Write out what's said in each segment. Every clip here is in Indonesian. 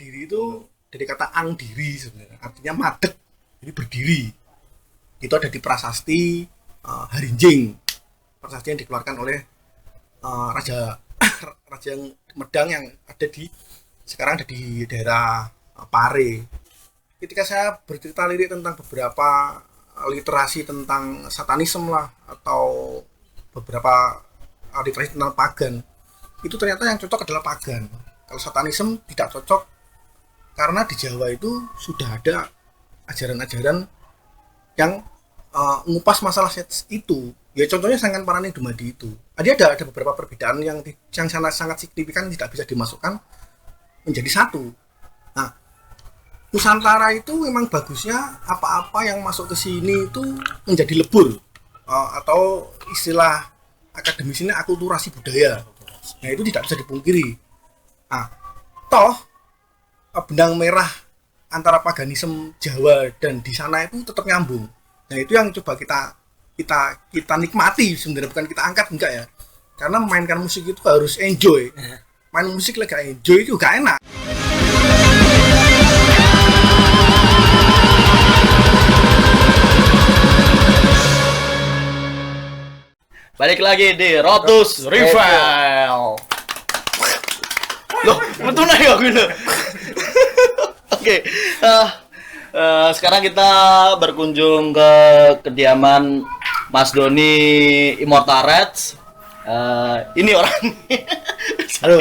berdiri itu dari kata angdiri sebenarnya, artinya madeg, jadi berdiri. Itu ada di prasasti Harinjing, prasasti yang dikeluarkan oleh Raja Raja Medang yang ada di sekarang ada di daerah Pare. Ketika saya bercerita lirik tentang beberapa literasi tentang satanisme lah atau beberapa literasi tentang pagan, itu ternyata yang cocok adalah pagan. Kalau satanisme tidak cocok karena di Jawa itu sudah ada ajaran-ajaran yang ngupas masalah itu. Ya contohnya Sangkan Parani Dumadi itu. Ada beberapa perbedaan yang sangat signifikan tidak bisa dimasukkan menjadi satu. Nah, Nusantara itu memang bagusnya apa-apa yang masuk ke sini itu menjadi lebur, atau istilah akademis ini akulturasi budaya. Nah, itu tidak bisa dipungkiri. Nah, toh benang merah antara paganisme Jawa dan di sana itu tetap nyambung. Nah, itu yang coba kita nikmati sebenarnya, bukan kita angkat, enggak ya. Karena memainkan musik itu harus enjoy. Main musik lagi gak enjoy itu gak enak. Balik lagi di Rotus Reveal. Loh, betul nih aku ini. Oke. Sekarang kita berkunjung ke kediaman Mas Doni Immortal Reds. Ini orang. Halo.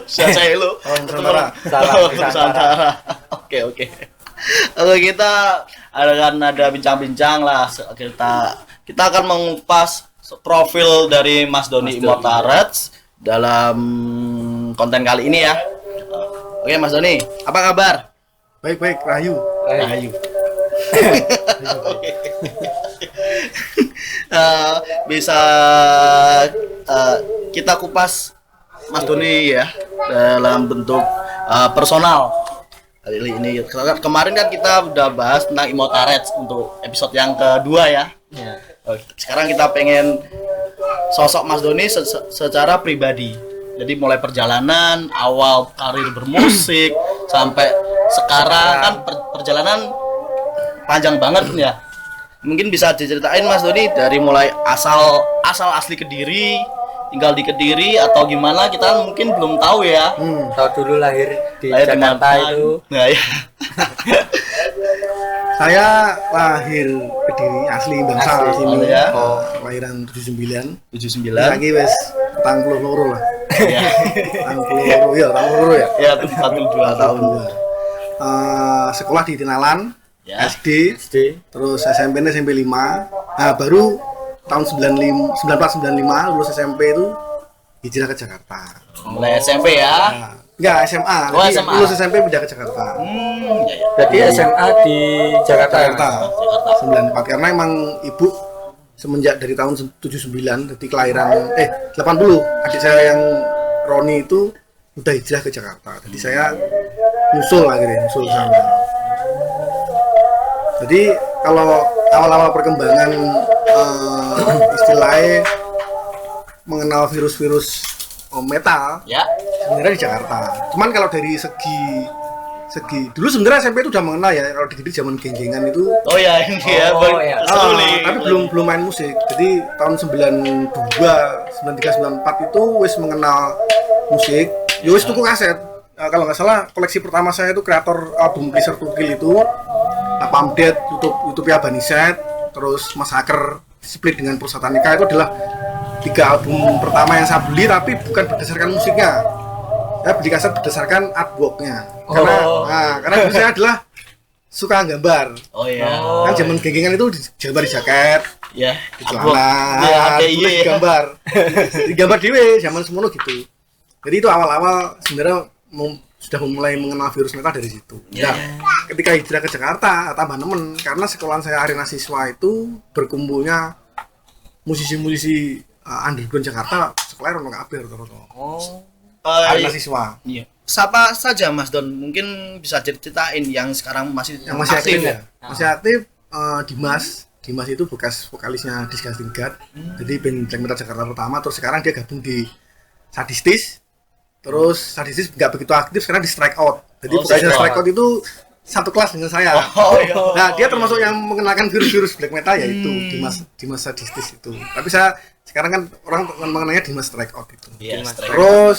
Saya lu. Nusantara. Oke. Kalau kita ada bincang-bincang lah. Kita akan mengupas profil dari Mas Doni Immortal Reds dalam konten kali ini ya. Oke Mas Doni, apa kabar? Baik, Rahayu. Bisa kita kupas Mas Doni ya dalam bentuk personal. Kali ini kemarin kan kita udah bahas tentang Immortal Reds untuk episode yang kedua ya. Sekarang kita pengen sosok Mas Doni secara pribadi. Jadi mulai perjalanan awal karir bermusik sampai sekarang kan perjalanan panjang banget ya. Mungkin bisa diceritain Mas Doni dari mulai asal asli Kediri, tinggal di Kediri atau gimana, kita mungkin belum tahu ya. Tahu dulu lahir di Jakarta itu. Nah, ya. Saya lahir Kediri asli bangsa sini ya. Kelahiran 79. Lagi wes 42 lah. Iya. 42 ya. Ya, 42 tahun. Sekolah di Tinalan, ya. SD, terus SMP 5. Nah, baru tahun 1995 lulus SMP itu hijrah ke Jakarta. Mulai SMP ya. Enggak, SMA. Oh, SMA. Lulus SMP pindah ke Jakarta. Ya. Jadi SMA di Jakarta. 94 karena emang ibu semenjak dari tahun 79 jadi kelahiran 80 adik saya yang Roni itu udah hijrah ke Jakarta. Jadi saya nyusul sana. Jadi kalau awal-awal perkembangan istilahnya mengenal virus-virus metal Ya. sebenarnya di Jakarta. Cuman kalau dari segi dulu sebenarnya SMP itu udah mengenal ya, kalau di Kediri zaman geng-gengan itu. Oh ya, ini ya. Tapi belum main musik. Jadi tahun 92, 93, 94 itu wis mengenal musik. Ya wis tuku kaset. Kalau nggak salah koleksi pertama saya itu kreator album Pleasure to Kill itu Pamdet, YouTube Baniset, terus Massacre, split dengan Prosatanika. Itu adalah 3 album pertama yang saya beli, tapi bukan berdasarkan musiknya. Saya beli kaset berdasarkan artworknya. Karena saya adalah suka gambar. Oh iya. Kan zaman geng-gengan itu gambar di jaket, Ya. di celana, tulis gambar. Digambar dhewe zaman semono gitu. Jadi itu awal-awal sebenarnya sudah mulai mengenal virus metal dari situ. Ya. Nah, ketika hijrah ke Jakarta tambah nemen karena sekolahan saya Arena Siswa itu berkumpulnya musisi-musisi underground Jakarta, sekolah ono kabeh rata-rata. Arena Siswa. Iya. Siapa saja Mas Don? Mungkin bisa ceritain yang sekarang masih aktif ya. Masih aktif Dimas itu bekas vokalisnya Disgusting God. Jadi band black metal Jakarta pertama, terus sekarang dia gabung di Sadistis. Terus Sadistis nggak begitu aktif, sekarang di Strike Out. Jadi vokalisnya Strike Out itu satu kelas dengan saya. Nah, dia termasuk yang mengenalkan virus-virus black metal yaitu Dimas Sadistis itu. Tapi saya sekarang kan orang mengenalnya Dimas Strike Out itu. Iya, Strike Out. Terus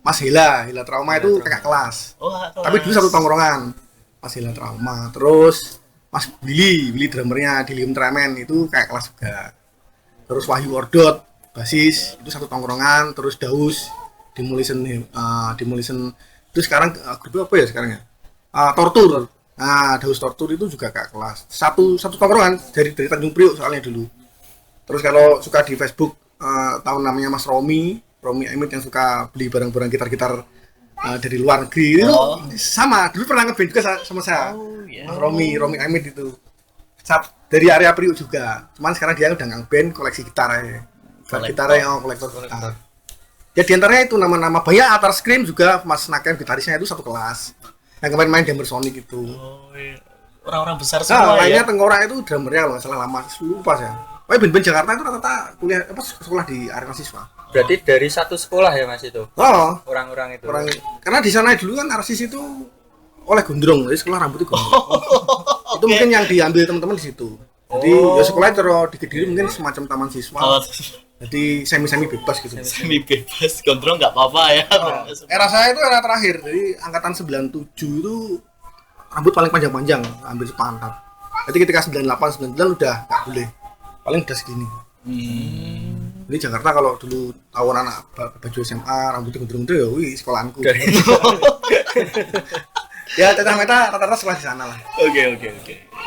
Mas Hila Trauma itu kakak kelas. Tapi dulu satu tongkrongan. Mas Hila Trauma. Terus Mas Willy drummernya di Liam Tremen itu kakak kelas juga. Terus Wahyu Ordot basis itu satu tongkrongan. Terus Daus Demolition itu sekarang grupnya apa ya sekarang ya? Tortur. Nah, Daus Tortur itu juga kakak kelas. Satu tongkrongan dari Tanjung Priok soalnya dulu. Terus kalau suka di Facebook tahu namanya Mas Romi Amit yang suka beli barang-barang gitar-gitar dari luar negeri itu sama dulu pernah ngeband juga sama saya. Mas Romi Amit itu dari area Priok juga. Cuman sekarang dia udah ngeband koleksi gitar ya. Kolektor gitar. Ya diantaranya itu nama-nama banyak. Atar Scream juga Mas Naken gitarisnya itu satu kelas. Yang kemarin main Drummer Sonic itu. Orang-orang besar semua lainnya Tengkorak itu drummernya kalau nggak salah lama lupa saya. Pokoknya band-band Jakarta itu rata-rata kuliah sekolah di area mahasiswa. Berarti dari satu sekolah ya Mas itu? Orang-orang itu. Karena di sana dulu kan arsis itu oleh gondrong, jadi sekolah rambutnya gondrong. Itu mungkin yang diambil teman-teman di situ. Jadi ya sekolahnya terus di Kediri mungkin semacam taman siswa. Jadi semi bebas gitu. Semi bebas, gondrong nggak apa-apa ya. Era saya itu era terakhir, jadi angkatan 97 itu rambut paling panjang, ambil sepantat. Jadi ketika 98, 99 udah nggak boleh, paling udah segini. Jadi Jakarta kalau dulu tawuran anak baju SMA rambutnya gondrong itu ya, wih sekolahanku. Ya Cacah Meta rata-rata sekolah di sana lah. Oke.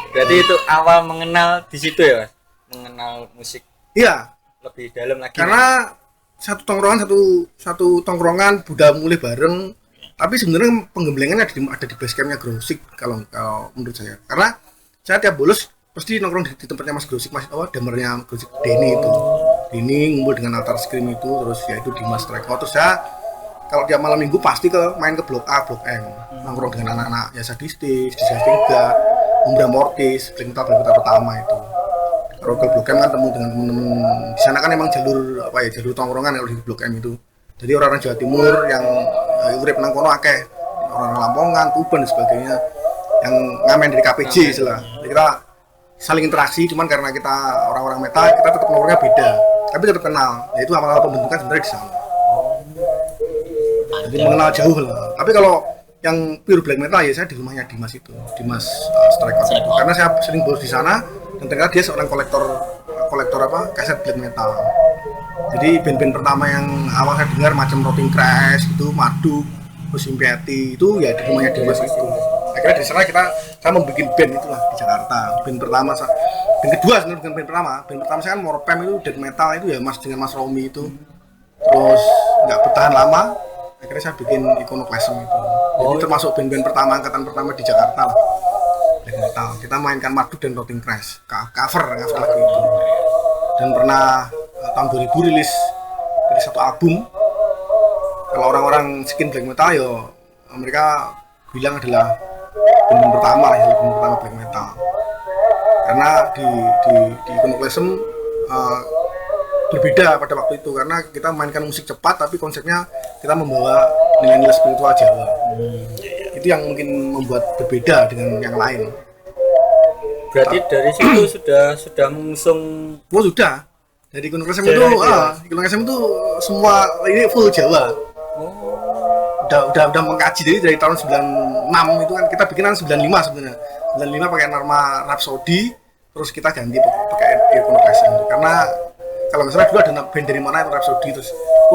Berarti itu awal mengenal di situ ya Mas? Mengenal musik. Iya. Lebih dalam lagi. Karena satu tongkrongan udah mulai bareng. Tapi sebenarnya penggemblengannya ada di base campnya Grosik kalau menurut saya. Karena saya tiap bolos pasti nongkrong di tempatnya Mas Grosik, drummernya Grosik Denny itu. Denny ngumpul dengan Atar Scream itu, terus ya itu Dimas Strike Out. Terus saya kalau tiap malam minggu pasti main ke Blok A, Blok M, nongkrong dengan anak-anak ya Sadistis, Disgusting, Umbra Mortis, Black Metal pertama itu. Kalau ke Blok M kan temu dengan teman-teman di sana kan emang jalur tongkrongan kalau di Blok M itu. Jadi orang-orang Jawa Timur yang urip nang kono akeh, orang Lamongan, Tuban dan sebagainya yang ngamen dari KPJ istilah. Jadi kita saling interaksi, cuman karena kita orang-orang metal kita tetap nongkrongnya beda, tapi tetap kenal. Ya itu awal pembentukan sebenarnya di sana. Jadi mengenal jauh lah. Tapi kalau yang pure black metal ya saya di rumahnya Dimas itu, Dimas Strike Out. Karena saya sering bolos di sana dan ternyata dia seorang kolektor kaset black metal. Jadi band-band pertama yang awal saya dengar macam Rotting Crash itu, Madu, terus Impiati itu ya di rumahnya Dimas itu. Akhirnya di sana saya membuat band itulah di Jakarta. Band kedua sebenarnya bukan band pertama. Band pertama saya kan Morpem itu death metal itu ya dengan Mas Romi itu. Terus nggak bertahan lama. Akhirnya saya bikin Iconoclasm itu. Jadi termasuk band-band angkatan pertama di Jakarta lah. Black metal. Kita mainkan Marduk dan Rotting Crash. Cover lagu itu. Dan pernah tahun 2000 rilis satu album. Kalau orang-orang skin black metal ya mereka bilang adalah band pertama black metal. Karena di Iconoclasm berbeda pada waktu itu karena kita mainkan musik cepat tapi konsepnya kita membawa nilai-nilai spiritual Jawa. Itu yang mungkin membuat berbeda dengan yang lain. Berarti dari situ sudah mengusung. Sudah. Dari Iconoclasm itu semua ini full Jawa. Udah mengkaji dari tahun 96 itu kan kita bikinan 95 sebenarnya. 95 pakai nama Rhapsody, terus kita ganti pakai Iconoclasm karena kalau misalnya dulu ada band dari mana itu Rhapsody terus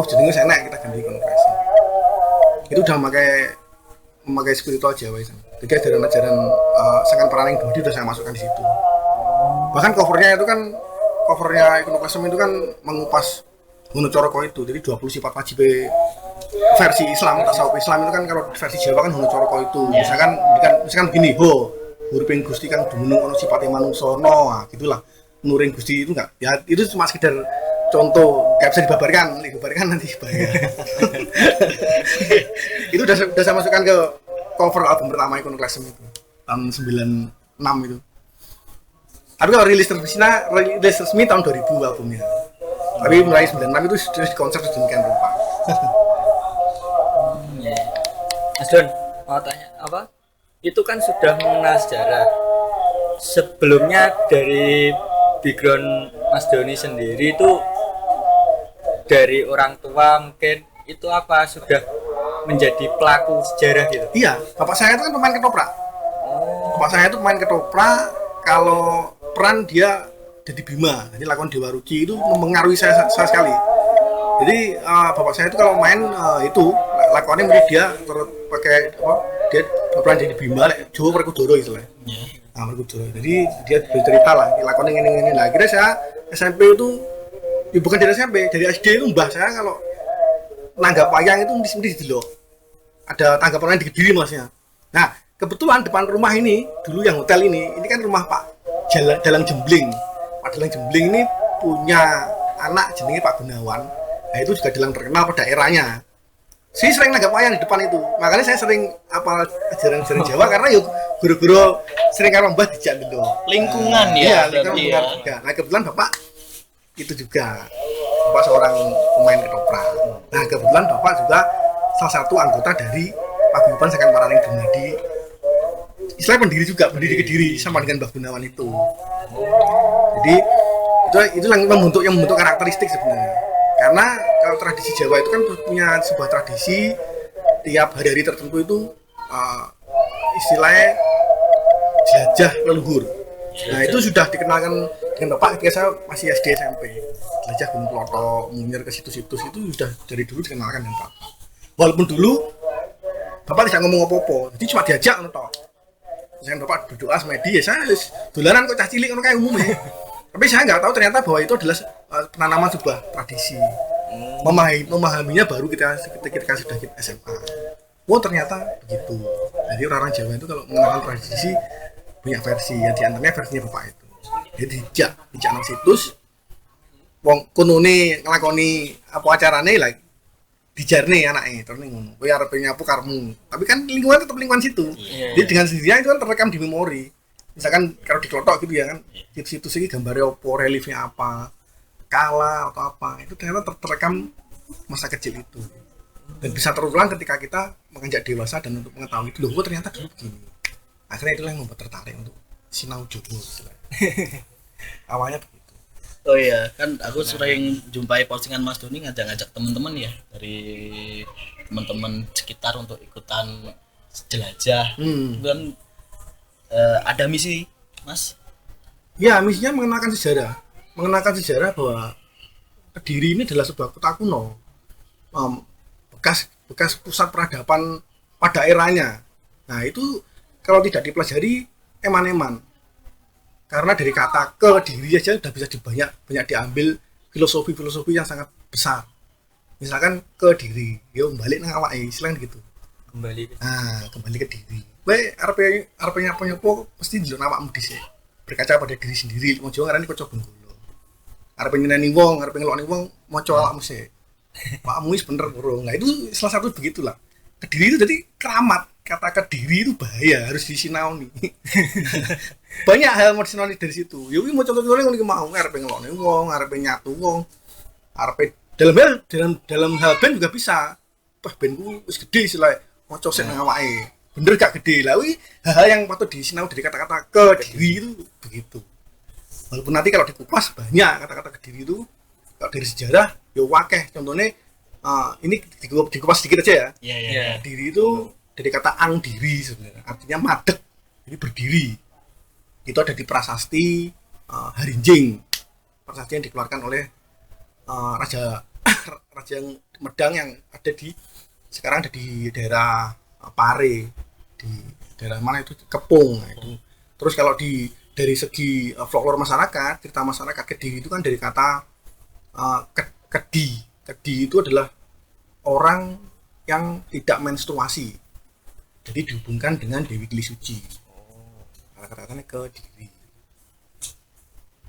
jadinya saya naik kita ganti Iconoclasm. Itu udah memakai spiritual Jawa itu. Jadi ajaran-ajaran Sangan Peraning Dodi udah saya masukkan di situ. Bahkan covernya Iconoclasm itu kan mengupas Gunung Coroko itu. Jadi 20 sifat wajib versi Islam, tasawuf Islam itu kan kalau versi Jawa kan Gunung Coroko itu. Misalkan begini, huruping Gusti kang dumunung ana sifate manungsa nah gitulah. Nuring Gusti itu enggak. Ya itu cuma sekedar contoh, enggak bisa dibabarkan nanti bayar. Itu udah saya masukkan ke cover album pertama Iconoclasm itu tahun 96 itu. Tapi kalau rilis resmi tahun 2000 albumnya. Tapi mulai 96 itu sudah konsep sedemikian rupa. Mas Don, mau tanya apa? Itu kan sudah mengenal sejarah. Sebelumnya dari background Mas Doni sendiri itu dari orang tua mungkin itu apa sudah menjadi pelaku sejarah gitu? Iya, bapak saya itu kan pemain ketoprak. Bapak saya itu pemain ketoprak. Kalau peran dia jadi Bima, jadi lakon Dewa Ruci itu mempengaruhi saya sekali. Jadi bapak saya itu kalau main itu lakonnya mungkin dia pakai apa? Dia berperan jadi Bima, Jawa Werkudara istilahnya. Nah, Werkudara. Jadi dia bercerita lah, lakonnya ini. Nah, akhirnya saya SMP itu, ya bukan dari SMP, dari SD itu mbah saya kalau nanggap wayang itu mesti dulu. Ada tanggapan lain di Kediri masnya. Nah, kebetulan depan rumah ini, dulu yang hotel ini kan rumah Pak Dalang Jembling. Pak Dalang Jembling ini punya anak jenenge Pak Gunawan. Nah, itu juga dalang terkenal pada eranya. Saya sering nanggap wayang di depan itu. Makanya saya sering apal ajaran-ajaran Jawa karena yuk guru-guru sering karo mbah dijak dulu. Lingkungan Iya, ya, lingkungan berarti benar ya. juga. Nah, kebetulan Bapak itu juga Bapak seorang pemain ketoprak. Nah, kebetulan Bapak juga salah satu anggota dari Paguyuban Sekar Paraning Dumadi. Istilahnya pendiri juga, pendiri Kediri sama dengan Mbah Gunawan itu. Jadi itu yang membentuk karakteristik sebenarnya. Karena kalau tradisi Jawa itu kan punya sebuah tradisi tiap hari-hari tertentu itu istilahnya jelajah leluhur. Nah, itu sudah dikenalkan dengan Bapak ketika saya masih SD SMP. Jelajah Gunung Klotok, Munir ke situs-situs itu sudah dari dulu dikenalkan dengan Bapak. Walaupun dulu Bapak tidak ngomong apa-apa, jadi cuma diajak ngono. Misalkan Bapak berdoa sama dia, saya dolanan kok cah cilik ngono kayak umumnya. Tapi saya nggak tahu ternyata bahwa itu adalah penanaman sebuah tradisi. Memahaminya baru kita sudah SMA. Oh, ternyata begitu. Jadi orang Jawa itu kalau mengenal tradisi punya versi, yang diantaranya versinya Bapak itu. Jadi dijak nang situs. Wong konone nglakoni apa acarane lagi dijarne anake terus ngono. Kowe arep nyapu karmu. Tapi kan lingkungan tetap lingkungan situ. Jadi dengan sendirinya itu kan terekam di memori. Misalkan kalau di Klotok gitu ya kan, situs ini gambarnya apa, reliefnya apa, kala atau apa, itu ternyata terekam masa kecil itu. Dan bisa terulang ketika kita menginjak dewasa dan untuk mengetahui itu, loh ternyata dulu begini. Akhirnya itulah yang membuat tertarik untuk sinau Jowo. Awalnya begitu. Oh iya, kan aku sering jumpai postingan Mas Doni ngajak-ngajak teman-teman ya dari teman-teman sekitar untuk ikutan jelajah. Dan ada misi, Mas? Ya, misinya mengenalkan sejarah bahwa Kediri ini adalah sebuah kota kuno, bekas pusat peradaban pada eranya. Nah, itu kalau tidak dipelajari eman-eman. Karena dari kata Kediri aja udah bisa banyak diambil filosofi yang sangat besar. Misalkan Kediri, ya balik nang awake, istilahnya gitu. Kembali ke diri. Kowe arep nyapo mesti ndelok awakmu dhisik. Berkaca pada diri sendiri, mau Jawa ngarani kaca benggolo. Arep nyeneni wong, arep ngelokne wong, maca awakmu sik. Awakmu wis bener burung. Nah, itu salah satu begitulah. Kediri itu jadi keramat. Kata Kediri itu bahaya, harus disinauni. Banyak hal mau disinauni dari situ. Ya kuwi mau contoh-contohnya ngono iki mau, arep ngelokne wong, arep nyatu wong, arep dalam hal band juga bisa. Wah, bandku wis gede istilahnya. Maca sik nang awake. Bener gak gede lah, hal yang patut disinau dari kata-kata Kediri itu begitu. Walaupun nanti kalau dikupas banyak kata-kata Kediri itu, kalau dari sejarah ya wakeh. Contohnya ini dikupas sedikit aja ya. Iya. Kediri itu dari kata ang diri sebenarnya, artinya madeg, jadi berdiri. Itu ada di prasasti Harinjing, prasasti yang dikeluarkan oleh Raja Medang yang ada sekarang ada di daerah Pare, di daerah mana itu Kepung. Nah, itu. Terus kalau dari segi folklore masyarakat, cerita masyarakat Kediri itu kan dari kata kedi itu adalah orang yang tidak menstruasi, jadi dihubungkan dengan Dewi Keli Suci. Kata-katanya Kediri.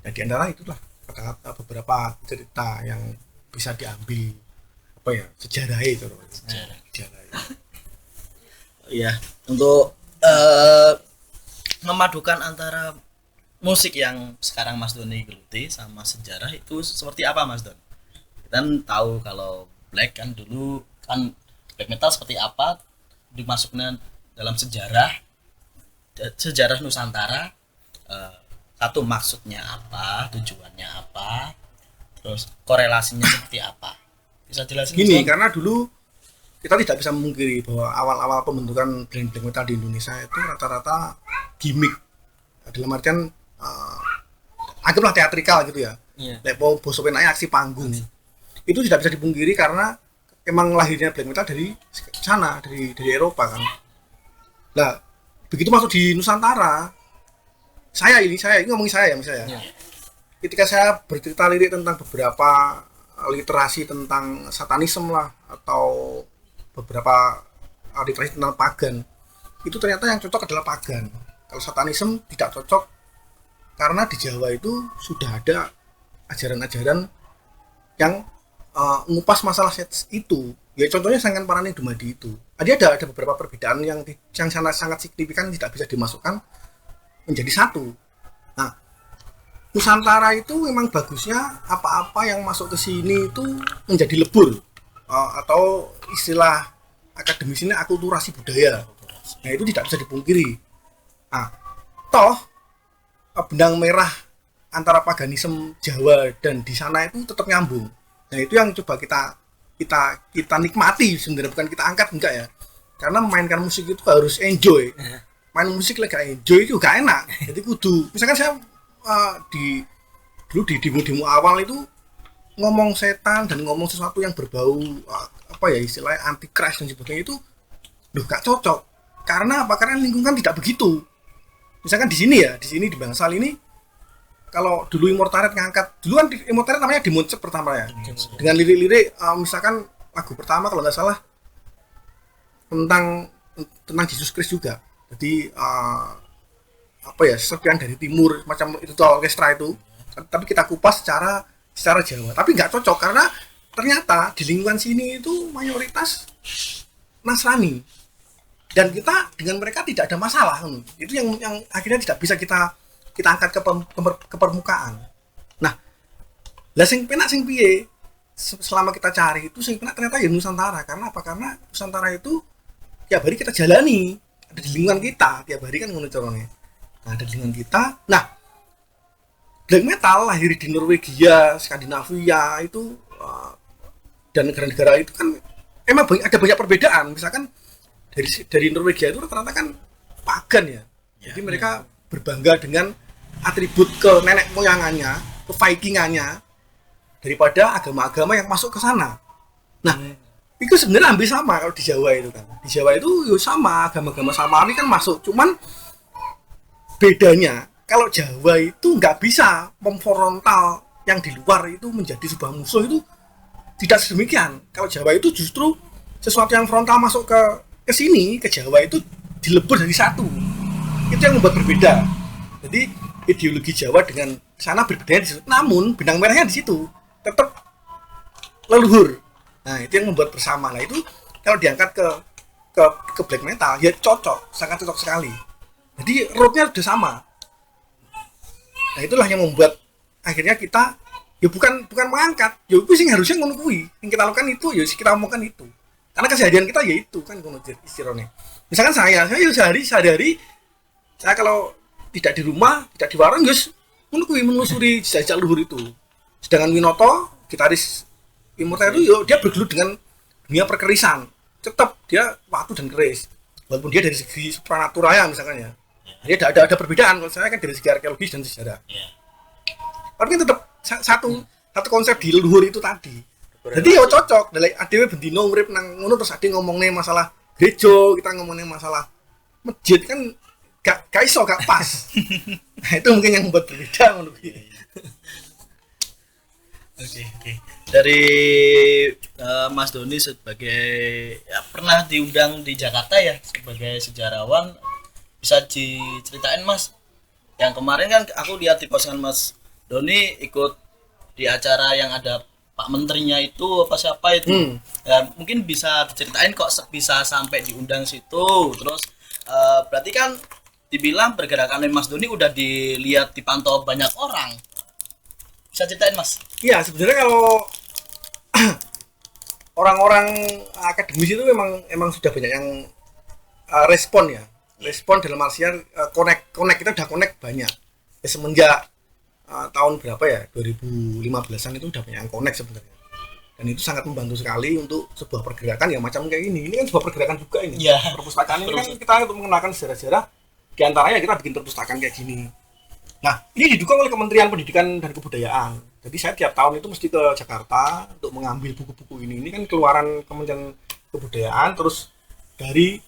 Nah, di antara itulah kata-kata beberapa cerita yang bisa diambil sejarah itu. Sejarah. Iya, untuk memadukan antara musik yang sekarang Mas Doni geluti sama sejarah itu seperti apa, Mas Don? Kita kan tahu kalau black kan dulu kan black metal seperti apa, dimasukkan dalam sejarah Nusantara. Satu, maksudnya apa, tujuannya apa, terus korelasinya seperti apa, bisa jelasin? Gini, karena dulu kita tidak bisa memungkiri bahwa awal-awal pembentukan band black metal di Indonesia itu rata-rata gimmick, dalam artian anggaplah teatrikal gitu ya. Lepo bosopen aja aksi panggung. Itu tidak bisa dipungkiri karena emang lahirnya black metal dari sana, dari Eropa kan. Nah, begitu masuk di Nusantara, saya ini ngomongin saya ya misalnya. Ketika saya bercerita lirik tentang beberapa literasi tentang satanisme lah atau beberapa literasi tentang pagan, itu ternyata yang cocok adalah pagan. Kalau satanisme tidak cocok karena di Jawa itu sudah ada ajaran-ajaran yang ngupas masalah itu. Ya contohnya Sangkan Parane Dumadi itu. Ada beberapa perbedaan yang sangat signifikan tidak bisa dimasukkan menjadi satu. Nah, Nusantara itu memang bagusnya apa-apa yang masuk ke sini itu menjadi lebur, atau istilah akademisnya akulturasi budaya. Nah, itu tidak bisa dipungkiri. Nah, toh benang merah antara paganisme Jawa dan di sana itu tetap nyambung. Nah, itu yang coba kita nikmati sebenarnya, bukan kita angkat, enggak ya. Karena memainkan musik itu harus enjoy. Main musik lagi gak enjoy itu gak enak. Jadi kudu, misalkan saya dulu di demo-demo awal itu ngomong setan dan ngomong sesuatu yang berbau istilahnya anti Christ dan sebagainya itu gak cocok. Karena apa? Karena lingkungan tidak begitu. Misalkan di sini di Bangsal ini, kalau dulu Immortaret ngangkat, dulu kan Immortaret namanya Demonsep pertama ya. Dengan lirik-lirik misalkan lagu pertama kalau nggak salah tentang Yesus Kristus juga. Jadi serpian dari timur macam itu tuh orkestra itu, tapi kita kupas secara Jawa, tapi nggak cocok karena ternyata di lingkungan sini itu mayoritas Nasrani dan kita dengan mereka tidak ada masalah. Itu yang akhirnya tidak bisa kita angkat ke permukaan. Nah, lah sing penak sing piye selama kita cari itu sing penak ternyata ya Nusantara. Karena apa? Karena Nusantara itu tiap hari kita jalani, ada di lingkungan kita tiap hari kan ngono carane. Nah, ada di lingkungan kita. Nah, black metal lahir di Norwegia, Skandinavia itu dan negara-negara itu kan emang ada banyak perbedaan. Misalkan dari Norwegia itu rata-rata kan pagan ya. Jadi mereka berbangga dengan atribut ke nenek moyangannya, ke Vikingannya daripada agama-agama yang masuk ke sana. Nah, itu sebenarnya hampir sama kalau di Jawa itu kan. Di Jawa itu ya sama, agama-agama sama ini kan masuk. Cuman bedanya kalau Jawa itu nggak bisa memfrontal yang di luar itu menjadi sebuah musuh, itu tidak sedemikian. Kalau Jawa itu justru sesuatu yang frontal masuk ke sini, ke Jawa itu dilebur dari satu. Itu yang membuat berbeda. Jadi ideologi Jawa dengan sana berbeda di situ. Namun benang merahnya di situ tetap leluhur. Nah, itu yang membuat bersama. Nah, itu kalau diangkat ke black metal ya cocok, sangat cocok sekali. Jadi rootnya sudah sama. Nah, itulah yang membuat akhirnya kita ya bukan mengangkat, ya itu sih harusnya ngono kuwi. Yang kita lakukan itu ya kita omongkan itu. Karena keseharian kita ya itu kan ngono istilahnya. Misalkan saya sehari-hari saya kalau tidak di rumah, tidak di warung, guys, menelusuri jejak luhur itu. Sedangkan Winoto, gitaris Immortaret itu, dia bergelut dengan dunia perkerisan. Tetap dia waktu dan keris. Walaupun dia dari segi supranatural ya misalkan ya. Dia ada perbedaan. Kalau saya kan dari segi arkeologis dan sejarah. Tapi kan tetap satu konsep di luhur itu tadi. Jadi ya cocok. Dari adewe bendino urip nang ngono terus ade ngomongnya masalah gereja, kita ngomongnya masalah masjid kan gak iso, gak pas. Nah, itu mungkin yang membuat berbeda menurut gue. Oke. Dari Mas Doni sebagai pernah diundang di Jakarta ya sebagai sejarawan, bisa diceritain Mas, yang kemarin kan aku lihat di postingan Mas Doni ikut di acara yang ada Pak Menterinya itu apa siapa itu. Ya, mungkin bisa diceritain kok bisa sampai diundang situ. Terus berarti kan dibilang pergerakan Mas Doni udah dilihat, dipantau banyak orang. Bisa ceritain Mas? Iya, sebenarnya kalau orang-orang akademis itu memang sudah banyak yang respon ya. Respon dalam artian connect kita udah connect banyak. Ya, semenjak tahun berapa ya? 2015-an itu udah banyak yang connect sebenarnya. Dan itu sangat membantu sekali untuk sebuah pergerakan yang macam kayak ini. Ini kan sebuah pergerakan juga ini. Ya. Perpustakaan ini kan kita untuk mengenalkan sejarah-sejarah. Di antaranya kita bikin perpustakaan kayak gini. Nah, ini didukung oleh Kementerian Pendidikan dan Kebudayaan. Jadi saya tiap tahun itu mesti ke Jakarta untuk mengambil buku-buku ini. Ini kan keluaran Kementerian Kebudayaan, terus dari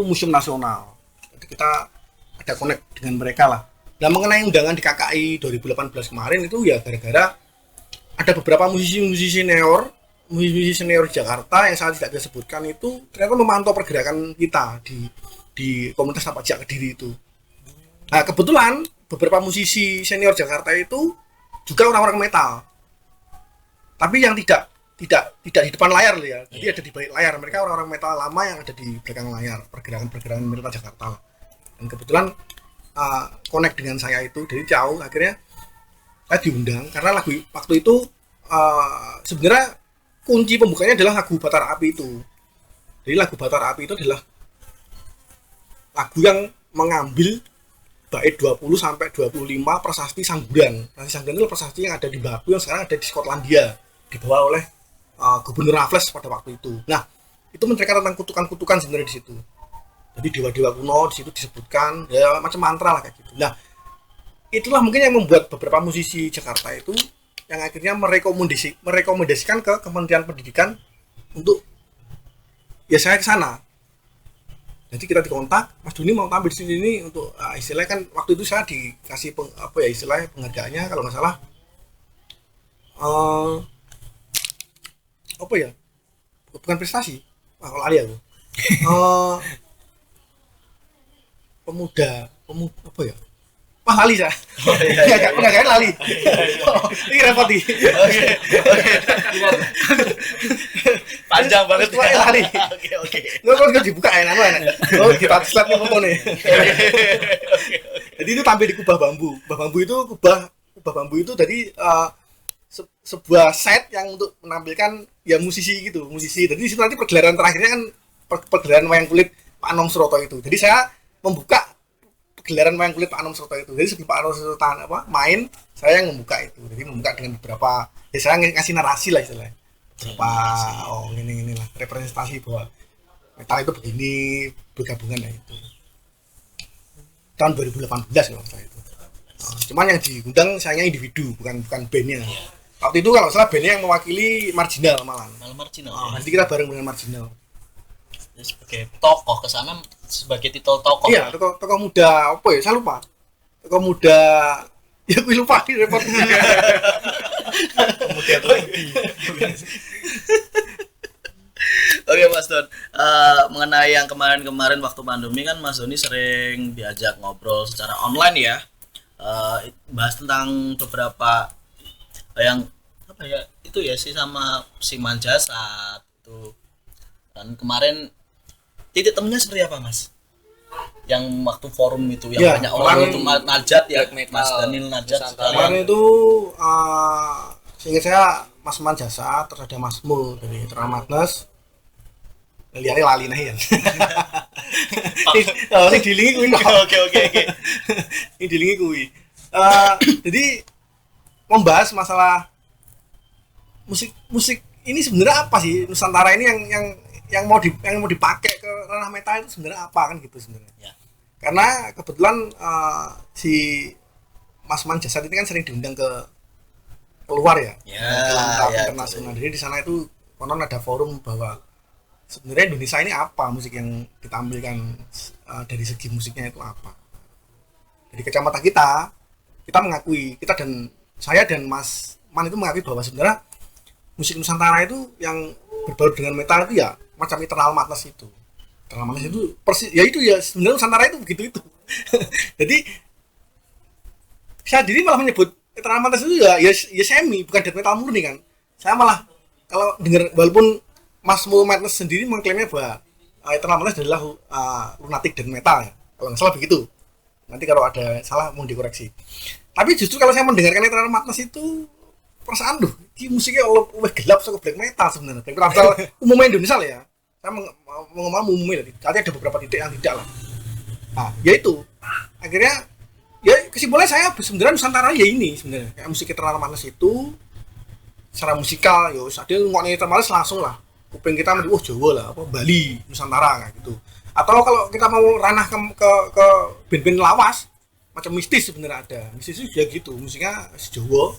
Museum Nasional. Jadi kita ada connect dengan mereka lah. Nah, mengenai undangan di KKI 2018 kemarin itu ya gara-gara ada beberapa musisi senior Jakarta yang saya tidak bisa sebutkan itu ternyata memantau pergerakan kita di komunitas Pajak Kediri itu. Nah, kebetulan beberapa musisi senior Jakarta itu juga orang-orang metal. Tapi yang tidak di depan layar loh ya. Jadi ada di balik layar. Mereka orang-orang metal lama yang ada di belakang layar, pergerakan metal Jakarta. Dan kebetulan connect dengan saya itu dari jauh, akhirnya saya diundang karena lagu waktu itu sebenarnya kunci pembukanya adalah lagu Batara Api itu. Jadi lagu Batara Api itu adalah lagu yang mengambil bait 20 sampai 25 prasasti Sangguran. Prasasti Sangguran itu prasasti yang ada di Baku yang sekarang ada di Skotlandia, dibawa oleh Gubernur Raffles pada waktu itu. Nah, itu menceritakan tentang kutukan-kutukan sebenarnya di situ. Jadi dewa-dewa kuno di situ disebutkan ya macam mantra lah kayak gitu. Nah, itulah mungkin yang membuat beberapa musisi Jakarta itu yang akhirnya merekomendasikan ke Kementerian Pendidikan untuk ya saya ke sana. Jadi kita dikontak, Mas Doni mau tampil di sini untuk istilahnya kan waktu itu saya dikasih istilahnya penghargaannya kalau nggak salah bukan prestasi, kalau lari aku. pemuda lali saya. Penghargaan lali. Ini repot nih. Oke. Panjang banget ya. Lali. Oke. Lo kalau dibuka enak. Oh, kita slide nih foto nih. Jadi itu tampil di kubah bambu. Kubah bambu itu dari sebuah set yang untuk menampilkan ya musisi. Jadi di situ nanti pergelaran terakhirnya kan pergelaran wayang kulit Pak Anom Suroto itu. Jadi saya membuka gelaran wayang kulit Pak Anom Suroto itu. Jadi sebelum Pak Anom Suroto main, saya yang membuka itu. Jadi membuka dengan beberapa, ya saya ngasih narasi lah istilahnya. Ini lah representasi bahwa metal itu begini, bergabungan itu. Tahun 2018 kalau saya itu. Cuman yang diundang sayangnya individu, bukan bandnya. Waktu itu kalau salah bandnya yang mewakili Marginal malah. Marginal. Nanti kita bareng dengan Marginal. Sebagai tokoh ke sana sebagai titel tokoh. Iya, tokoh muda apa ya? Saya lupa. Tokoh muda ya gue lupa repot. Kemudian lagi. Oke Mas Don, mengenai yang kemarin waktu pandemi kan Mas Doni sering diajak ngobrol secara online ya, bahas tentang beberapa yang itu ya sih sama si Manjasa itu. Dan kemarin titik temunya seperti apa Mas? Yang waktu forum itu yang ya, banyak orang itu Najat ya, Mas Daniel Najat. Kemarin itu seingat saya Mas Manjasa, terus ada Mas Mul dari Eternal Madness. Lihatnya lali nih ya. Ini dilingi kuwi. Oke. Ini dilingi kuwi. Jadi membahas masalah musik ini sebenarnya apa sih Nusantara ini yang mau dipakai ke ranah metal itu sebenarnya apa kan gitu sebenarnya. Ya. Karena kebetulan si Mas Manjasa ini kan sering diundang ke luar ya. Internasional. Jadi di sana itu konon ada forum bahwa sebenarnya Indonesia ini apa musik yang ditampilkan dari segi musiknya itu apa. Dari kacamata kita mengakui, saya dan Mas Man itu mengakui bahwa sebenarnya musik Nusantara itu yang berbaur dengan metal itu ya macam Eternal Madness itu. Eternal Madness itu persis ya itu ya sebenarnya Nusantara itu begitu itu. Jadi saya diri malah menyebut Eternal Madness itu ya semi, bukan death metal murni kan. Saya malah kalau dengar walaupun Mas Mul Madness sendiri mengklaimnya bahwa Eternal Madness adalah lunatic death metal ya. Kalau nggak salah begitu. Nanti kalau ada salah mau dikoreksi. Tapi justru kalau saya mendengarkan Eternal Madness itu perasaan ini musiknya lebih gelap sama black metal sebenarnya. Black metal umumnya Indonesia lah ya. saya mengomong umumnya, tapi ada beberapa titik yang tidak lah. Nah, yaitu akhirnya ya kesimpulannya saya sebenarnya Nusantara ya ini sebenarnya kayak musik Eternal Manes itu secara musikal ya ada ngomongin Eternal Manes langsung lah kuping kita menjadi Jawa lah apa Bali Nusantara kayak gitu. Atau kalau kita mau ranah ke band-band lawas macam mistis sebenarnya ada mistis itu juga gitu musiknya Jawa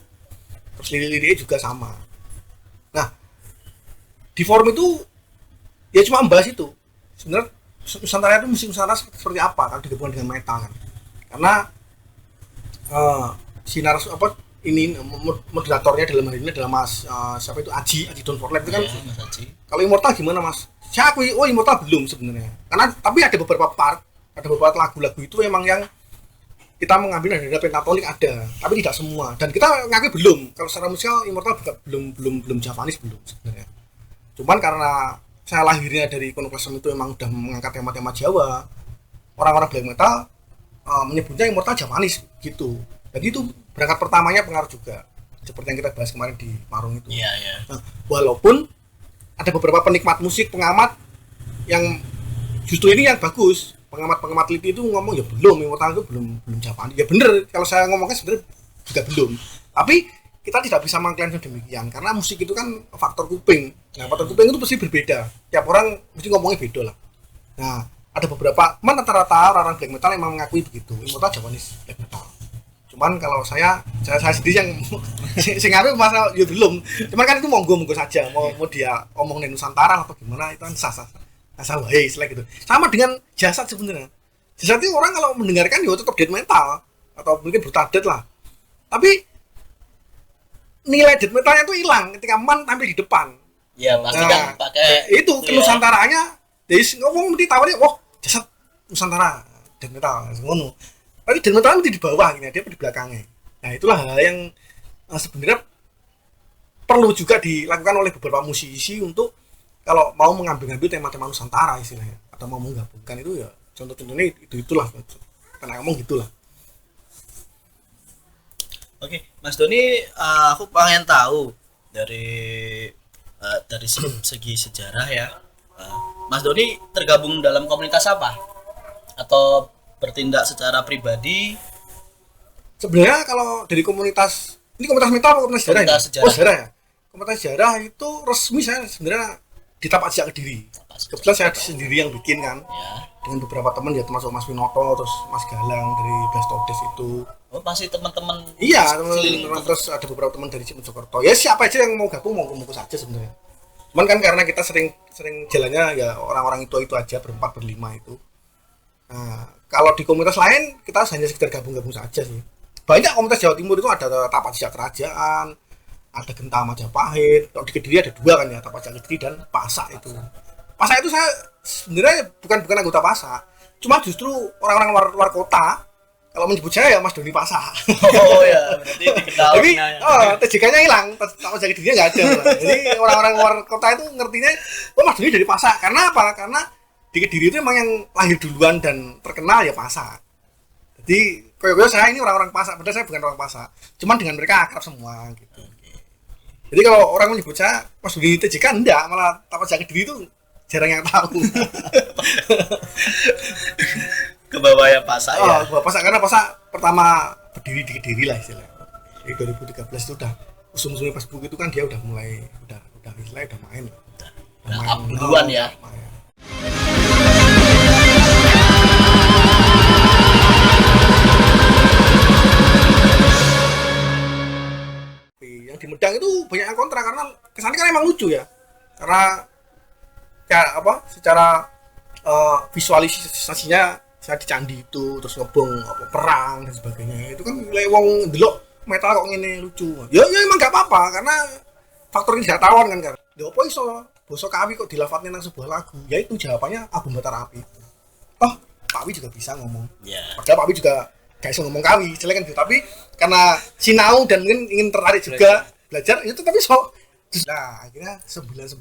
terus lirik-liriknya juga sama. Nah di forum itu ya cuma membahas itu sebenarnya Nusantara itu musik Nusantara seperti apa kalau digabungkan dengan metal kan karena sinar apa ini moderatornya dalam hari ini adalah Mas siapa itu Aji Don't Forget itu kan Ya, Mas Haji. kalau Immortal gimana Mas? Saya akui Immortal belum sebenarnya karena tapi ada beberapa lagu-lagu itu memang yang kita mengambil dari pentatonik ada tapi tidak semua dan kita ngakui belum kalau secara musikal Immortal belum Javanis belum sebenarnya cuman karena saya lahirnya dari Iconoclasm itu memang udah mengangkat tema-tema Jawa orang-orang black metal menyebutnya Immortal Javanis gitu jadi itu berangkat pertamanya pengaruh juga seperti yang kita bahas kemarin di Marung itu Iya, iya. nah, walaupun ada beberapa penikmat musik pengamat yang justru ini yang bagus pengamat teliti itu ngomong ya belum Immortal itu belum Javanis ya bener kalau saya ngomongnya sebenarnya juga belum tapi kita tidak bisa mengklaim demikian karena musik itu kan faktor kuping. Nah, faktor kuping itu pasti berbeda. Tiap orang mesti ngomongnya beda lah. Nah, ada beberapa rata-rata orang black metal yang mengakui begitu. Immortal Japanese black metal. Cuman kalau saya sendiri yang sing ngaruh masa ya belum. Cuman kan itu monggo saja mau dia omongin Nusantara atau gimana itu kan sah asal wae istilah gitu. Sama dengan jasad sebenarnya. Jasad itu orang kalau mendengarkan ya tetap death metal atau mungkin brutal death lah. Tapi nilai death metalnya itu hilang ketika Man tampil di depan. Ya pasti kan pakai itu kenusantaranya. Jadi ngomong mesti tawarnya, wah jasad Nusantara death metal ngono. Tapi death metal itu di bawah gini, dia di belakangnya. Nah itulah hal yang sebenarnya perlu juga dilakukan oleh beberapa musisi untuk kalau mau mengambil tema-tema Nusantara istilahnya atau mau menggabungkan itu ya contoh-contohnya itulah karena ngomong gitulah. Oke, Mas Doni, aku pengen tahu dari segi sejarah ya. Mas Doni tergabung dalam komunitas apa? Atau bertindak secara pribadi? Sebenarnya kalau dari komunitas ini komunitas metal atau komunitas sejarah? Komunitas sejarah. Oh sejarah ya. Komunitas sejarah itu resmi saya sebenarnya di Tapak Sejak Kediri. Kebetulan saya sendiri yang bikin kan. Ya. Dengan beberapa teman ya termasuk Mas Winoto terus Mas Galang dari Blastodes itu. Oh, masih teman-teman. Iya, teman-teman terus ada beberapa teman dari Mojokerto. Ya siapa aja yang mau gabung mau saja sebenarnya. Cuman kan karena kita sering jalannya ya orang-orang itu aja berempat berlima itu. Nah, kalau di komunitas lain kita hanya sekedar gabung-gabung saja sih. Banyak komunitas Jawa Timur itu ada Tapak Sejak Kerajaan, ada Genta Majapahit. Kalau di Kediri ada dua kan ya, Tapak Sejak Kediri dan Pasak itu. Pasak itu saya sebenarnya bukan anggota Pasak. Cuma justru orang-orang luar kota kalau menyebut saya ya Mas Doni Pasak. Oh ya, berarti dikenal. Tapi TJK-nya hilang, Tapak Sejak Kediri nggak ada. Jadi orang-orang luar kota itu ngertinya, oh Mas Doni dari Pasak. Karena apa? Karena di Kediri itu emang yang lahir duluan dan terkenal ya Pasak. Jadi koyo saya ini orang-orang Pasak, padahal saya bukan orang Pasak. Cuman dengan mereka akrab semua gitu. Jadi kalau orang menyebut saya Mas Doni TJK enggak, malah Tapak Sejak Kediri itu jarang yang tahu. Ke bawah ya Pasak ya. Oh, Pasak karena Pasak pertama berdiri di Kediri lah istilahnya. Di 2013 itu udah usum-usumnya Facebook itu kan dia udah mulai udah istilahnya udah main. Udah up duluan ya. Main. Yang di Medang itu banyak yang kontra karena kesannya kan emang lucu ya. Karena kayak apa? Secara visualisasinya saya di candi itu terus ngebong apa perang dan sebagainya itu kan nilai wong ndelok metal kok ngene lucu ya emang gak apa-apa karena faktor kegiatan kan kan ya apa iso basa Kawi kok dilafatne nang sebuah lagu ya itu jawabannya Abu Batara Api oh Pak Wi juga bisa ngomong padahal Pak Wi juga gak iso ngomong Kawi jelek kan gitu tapi karena sinau dan ingin tertarik juga belajar itu tapi so nah akhirnya 99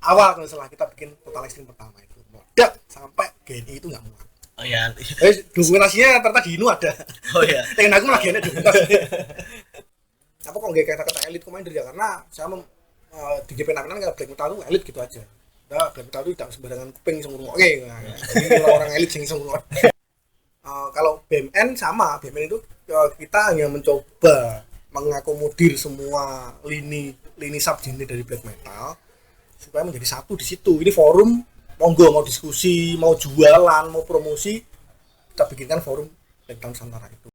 awal kalau salah kita bikin Total Extreme pertama itu meledak sampai GNI itu nggak muat. Oh ya. Dokumentasinya ternyata di Inu ada. Oh ya. Dengan aku lagi ada dokumentasi. Apa kok nggak kata-kata elit commander ya karena saya di GP Nakenan nggak black metal itu elit gitu aja. Nah, black metal itu tidak sembarangan kuping iso ngrungokke. Nah, jadi orang elit sing iso ngrungokke. Kalau BMN sama, BMN itu kita hanya mencoba mengakomodir semua lini subgenre dari black metal supaya menjadi satu di situ. Ini forum, monggo mau diskusi, mau jualan, mau promosi, kita bikinkan forum Black Nusantara itu.